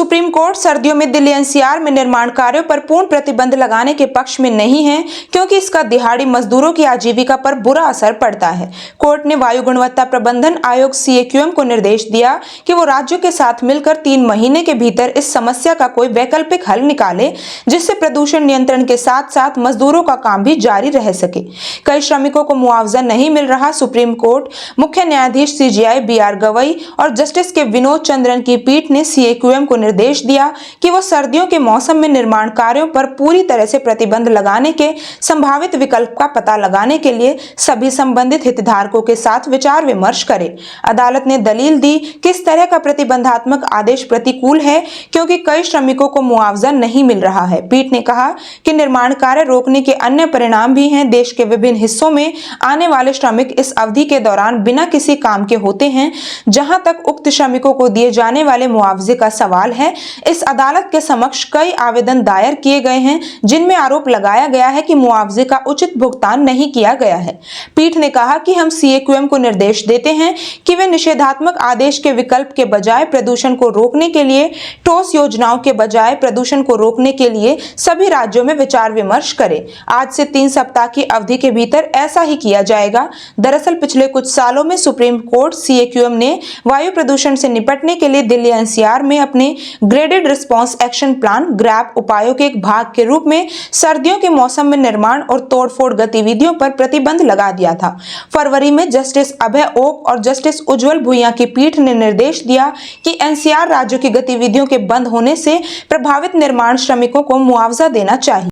Supreme court सर्दियों में Delhi NCR में निर्माण कार्यों पर पूर्ण प्रतिबंध लगाने के पक्ष में नहीं है, क्योंकि इसका दिहाड़ी मजदूरों की आजीविका पर बुरा असर पड़ता है। कोर्ट ने वायु गुणवत्ता प्रबंधन आयोग सीएक्यूएम को निर्देश दिया कि वो राज्यों के साथ मिलकर 3 महीने के भीतर इस समस्या का कोई वैकल्पिक हल निकाले, जिससे प्रदूषण नियंत्रण के साथ साथ मजदूरों का काम भी जारी रह सके। कई श्रमिकों को मुआवजा नहीं मिल रहा। सुप्रीम कोर्ट मुख्य न्यायाधीश सीजेआई बीआर गवई और जस्टिस के विनोद चंद्रन की पीठ ने सीएक्यूएम को निर्देश दिया कि वो सर्दियों के मौसम में निर्माण कार्यों पर पूरी तरह से प्रतिबंध लगाने के संभावित विकल्प का पता लगाने के लिए सभी संबंधित हितधारकों के साथ विचार विमर्श करे। अदालत ने दलील दी कि इस तरह का प्रतिबंधात्मक आदेश प्रतिकूल है, क्योंकि कई श्रमिकों को मुआवजा नहीं मिल रहा है। पीठ ने कहा कि निर्माण कार्य रोकने के अन्य परिणाम भी हैं। देश के विभिन्न हिस्सों में आने वाले श्रमिक इस अवधि के दौरान बिना किसी काम के होते हैं। जहां तक उक्त श्रमिकों को दिए जाने वाले मुआवजे का सवाल है, इस अदालत के समक्ष कई आवेदन दायर किए गए हैं, जिनमें आरोप लगाया गया है कि मुआवजे का उचित भुगतान नहीं किया गया है। पीठ ने कहा कि हम सीएक्यूएम को निर्देश देते हैं कि वे निषेधात्मक आदेश के विकल्प के बजाय प्रदूषण को रोकने के लिए ठोस योजनाओं के बजाय प्रदूषण को रोकने के लिए सभी राज्यों में विचार विमर्श करें। आज से 3 सप्ताह की अवधि के भीतर ऐसा ही किया जाएगा। दरअसल पिछले कुछ सालों में सुप्रीम कोर्ट सीएक्यूएम ने वायु प्रदूषण से निपटने के लिए दिल्ली एनसीआर में अपने graded response action plan grab उपायों के एक भाग के रूप में सर्दियों के मौसम में निर्माण और तोड़फोड़ गतिविधियों पर प्रतिबंध लगा दिया था। फरवरी में जस्टिस अभय ओक और जस्टिस उज्जवल भुइयां की पीठ ने निर्देश दिया कि एनसीआर राज्यों की गतिविधियों के बंद होने से प्रभावित निर्माण श्रमिकों को मुआवजा देना चाहिए।